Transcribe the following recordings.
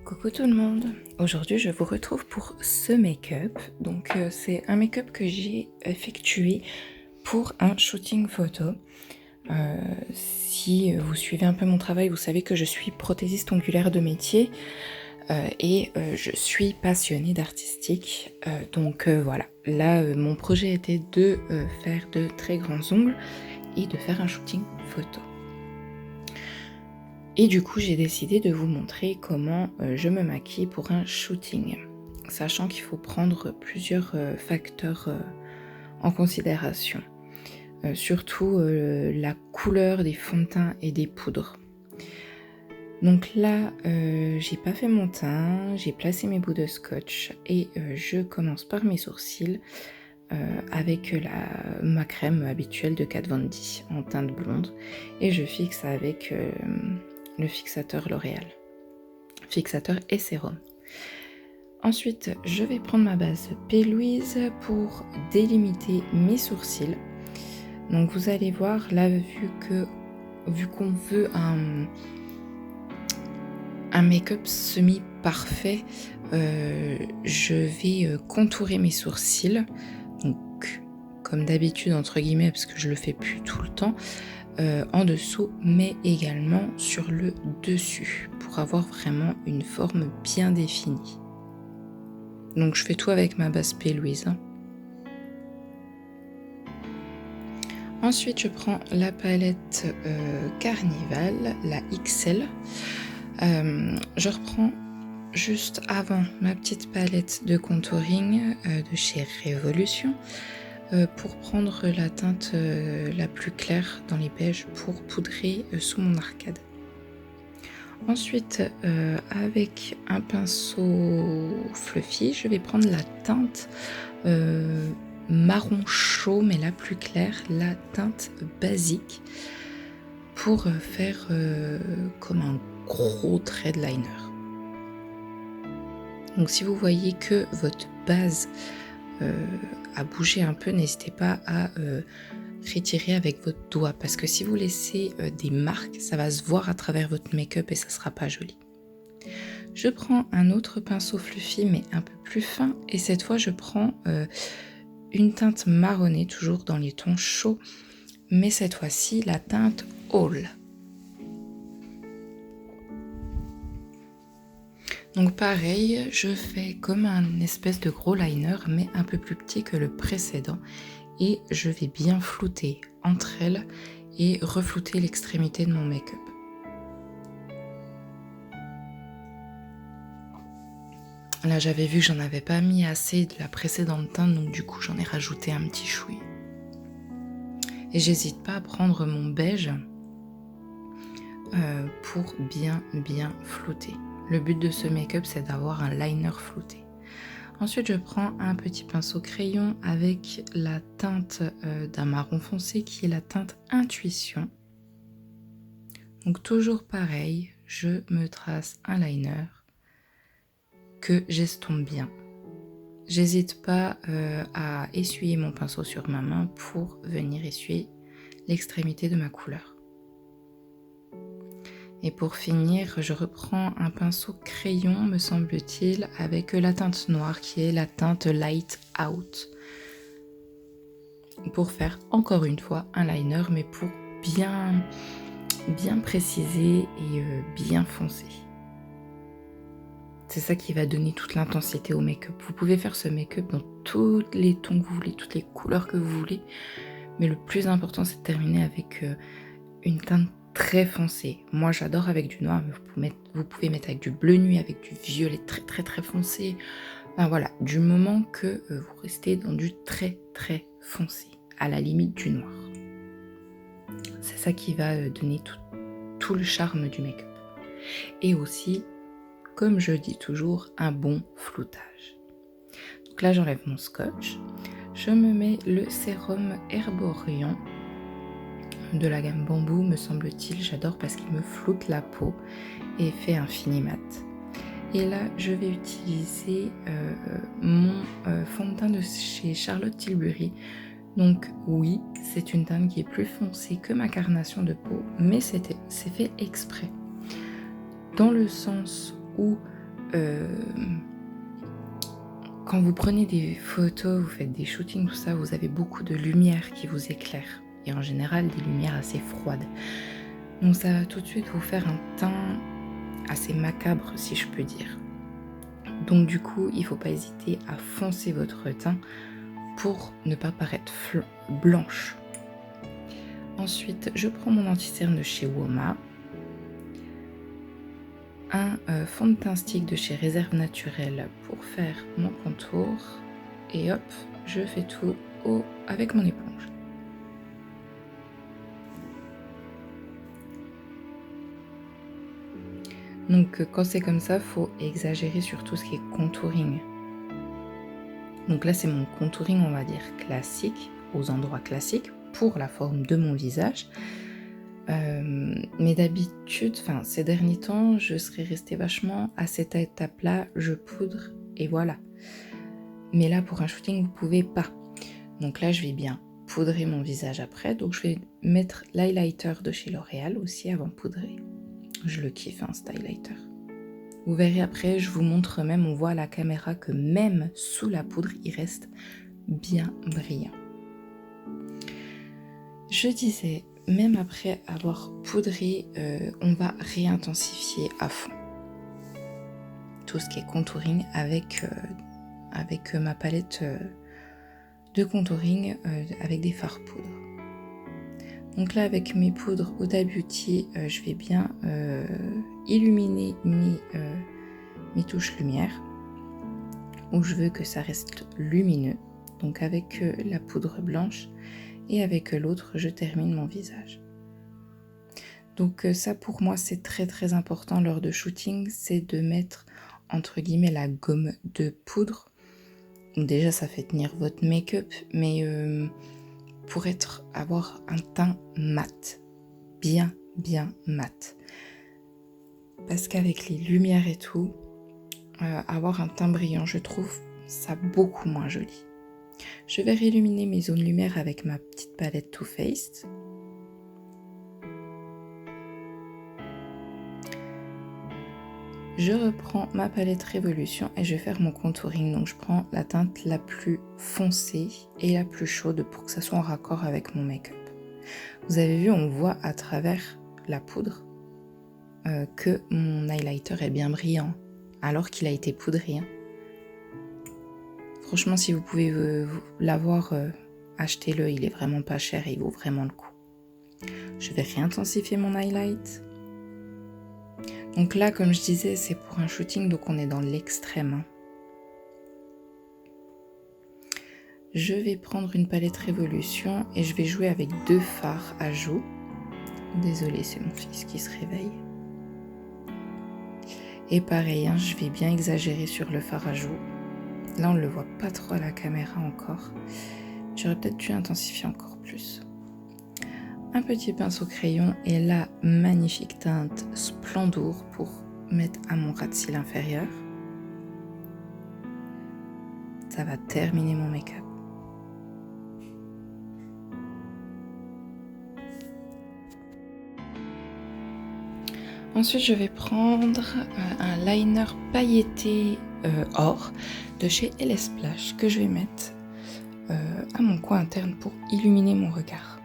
Coucou tout le monde, aujourd'hui je vous retrouve pour ce make-up. Donc c'est un make-up que j'ai effectué pour un shooting photo. Si vous suivez un peu mon travail, vous savez que je suis prothésiste ongulaire de métier et je suis passionnée d'artistique. Donc voilà, là mon projet était de faire de très grands ongles et de faire un shooting photo. Et du coup, j'ai décidé de vous montrer comment je me maquille pour un shooting, sachant qu'il faut prendre plusieurs facteurs en considération, surtout la couleur des fonds de teint et des poudres. Donc là, j'ai pas fait mon teint, j'ai placé mes bouts de scotch et je commence par mes sourcils avec ma crème habituelle de Kat Von D en teinte blonde et je fixe avec le fixateur L'Oréal, fixateur et sérum. Ensuite, je vais prendre ma base P. Louise pour délimiter mes sourcils. Donc vous allez voir là, vu qu'on veut un make-up semi-parfait, je vais contourer mes sourcils. Donc comme d'habitude entre guillemets, parce que je le fais plus tout le temps, en dessous, mais également sur le dessus, pour avoir vraiment une forme bien définie. Donc je fais tout avec ma base P. Louise. Ensuite, je prends la palette Carnival, la XL. Je reprends juste avant ma petite palette de contouring de chez Révolution pour prendre la teinte la plus claire dans les beiges pour poudrer sous mon arcade. Ensuite, avec un pinceau fluffy, je vais prendre la teinte marron chaud, mais la plus claire, la teinte basique, pour faire comme un gros trait de liner. Donc si vous voyez que votre base a bougé un peu, n'hésitez pas à retirer avec votre doigt, parce que si vous laissez des marques, ça va se voir à travers votre make-up et ça sera pas joli. Je prends un autre pinceau fluffy mais un peu plus fin, et cette fois je prends une teinte marronnée, toujours dans les tons chauds, mais cette fois-ci la teinte All. Donc pareil, je fais comme un espèce de gros liner, mais un peu plus petit que le précédent, et je vais bien flouter entre elles et reflouter l'extrémité de mon make-up. Là, j'avais vu que j'en avais pas mis assez de la précédente teinte, donc du coup j'en ai rajouté un petit chouï. Et j'hésite pas à prendre mon beige pour bien flouter. Le but de ce make-up, c'est d'avoir un liner flouté. Ensuite, je prends un petit pinceau crayon avec la teinte d'un marron foncé qui est la teinte Intuition. Donc toujours pareil, je me trace un liner que j'estompe bien. J'hésite pas à essuyer mon pinceau sur ma main pour venir essuyer l'extrémité de ma couleur. Et pour finir, je reprends un pinceau crayon, me semble-t-il, avec la teinte noire qui est la teinte Light Out. Pour faire encore une fois un liner, mais pour bien préciser et bien foncer. C'est ça qui va donner toute l'intensité au make-up. Vous pouvez faire ce make-up dans tous les tons que vous voulez, toutes les couleurs que vous voulez, mais le plus important c'est de terminer avec une teinte très foncé. Moi j'adore avec du noir, mais vous pouvez mettre avec du bleu nuit, avec du violet très foncé. Enfin voilà, du moment que vous restez dans du très foncé, à la limite du noir. C'est ça qui va donner tout le charme du make-up. Et aussi, comme je dis toujours, un bon floutage. Donc là j'enlève mon scotch, je me mets le sérum Herborian de la gamme Bambou, me semble-t-il. J'adore parce qu'il me floute la peau et fait un fini mat. Et là, je vais utiliser mon fond de teint de chez Charlotte Tilbury. Donc oui, c'est une teinte qui est plus foncée que ma carnation de peau, mais c'est fait exprès. Dans le sens où quand vous prenez des photos, vous faites des shootings, tout ça, vous avez beaucoup de lumière qui vous éclaire. Et en général, des lumières assez froides. Donc ça va tout de suite vous faire un teint assez macabre, si je peux dire. Donc du coup, il ne faut pas hésiter à foncer votre teint pour ne pas paraître blanche. Ensuite, je prends mon anti-cerne de chez Woma, un fond de teint stick de chez Réserve Naturelle pour faire mon contour, et hop, je fais tout avec mon éponge. Donc quand c'est comme ça, il faut exagérer sur tout ce qui est contouring. Donc là, c'est mon contouring, on va dire, classique, aux endroits classiques, pour la forme de mon visage. Mais d'habitude, ces derniers temps, je serais restée vachement à cette étape-là, je poudre et voilà. Mais là, pour un shooting, vous pouvez pas. Donc là, je vais bien poudrer mon visage après. Donc je vais mettre l'highlighter de chez L'Oréal aussi avant de poudrer. Je le kiffe, cet highlighter. Vous verrez après, je vous montre même, on voit à la caméra que même sous la poudre, il reste bien brillant. Je disais, même après avoir poudré, on va réintensifier à fond tout ce qui est contouring avec ma palette de contouring avec des fards poudre. Donc là, avec mes poudres Huda Beauty, je vais bien illuminer mes touches lumière, où je veux que ça reste lumineux. Donc avec la poudre blanche et avec l'autre, je termine mon visage. Donc ça, pour moi, c'est très très important lors de shooting, c'est de mettre entre guillemets la gomme de poudre. Donc déjà, ça fait tenir votre make-up, mais pour avoir un teint mat, bien mat. Parce qu'avec les lumières et tout, avoir un teint brillant, je trouve ça beaucoup moins joli. Je vais réilluminer mes zones lumière avec ma petite palette Too Faced. Je reprends ma palette Révolution et je vais faire mon contouring. Donc je prends la teinte la plus foncée et la plus chaude pour que ça soit en raccord avec mon make-up. Vous avez vu, on voit à travers la poudre que mon highlighter est bien brillant alors qu'il a été poudré. Franchement, si vous pouvez l'avoir, achetez-le, il est vraiment pas cher et il vaut vraiment le coup. Je vais réintensifier mon highlight. Donc là, comme je disais, c'est pour un shooting, donc on est dans l'extrême. Je vais prendre une palette Révolution et je vais jouer avec 2 fards à joues. Désolée, c'est mon fils qui se réveille. Et pareil, je vais bien exagérer sur le fard à joues. Là, on ne le voit pas trop à la caméra encore. J'aurais peut-être dû intensifier encore plus. Un petit pinceau crayon et la magnifique teinte Splendour pour mettre à mon ras de cils inférieur. Ça va terminer mon make-up. Ensuite, je vais prendre un liner pailleté or de chez LS Splash que je vais mettre à mon coin interne pour illuminer mon regard.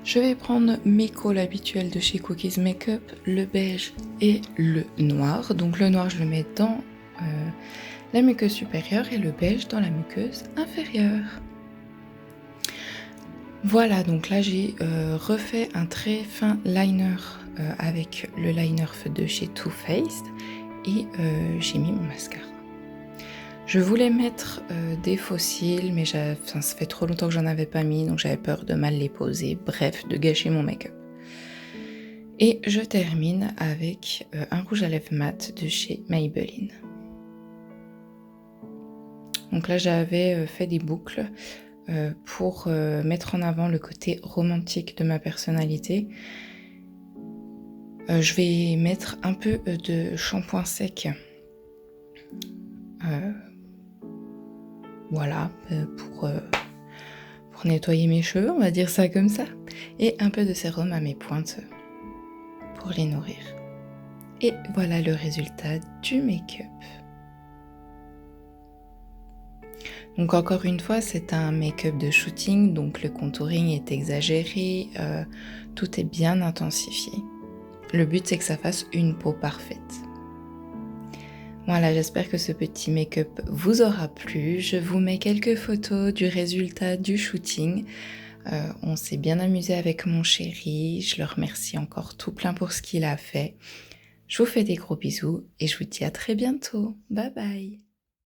Je vais prendre mes cols habituels de chez Cookies Makeup, le beige et le noir. Donc le noir, je le mets dans la muqueuse supérieure et le beige dans la muqueuse inférieure. Voilà, donc là j'ai refait un très fin liner avec le liner de chez Too Faced et j'ai mis mon mascara. Je voulais mettre des faux cils, mais ça fait trop longtemps que j'en avais pas mis, donc j'avais peur de mal les poser, bref, de gâcher mon make-up. Et je termine avec un rouge à lèvres mat de chez Maybelline. Donc là j'avais fait des boucles pour mettre en avant le côté romantique de ma personnalité. Je vais mettre un peu de shampoing sec. Voilà, pour nettoyer mes cheveux, on va dire ça comme ça. Et un peu de sérum à mes pointes. pour les nourrir. Et voilà le résultat du make-up. Donc encore une fois, c'est un make-up de shooting, donc le contouring est exagéré, tout est bien intensifié. Le but, c'est que ça fasse une peau parfaite. Voilà, j'espère que ce petit make-up vous aura plu. Je vous mets quelques photos du résultat du shooting. On s'est bien amusé avec mon chéri. Je le remercie encore tout plein pour ce qu'il a fait. Je vous fais des gros bisous et je vous dis à très bientôt. Bye bye.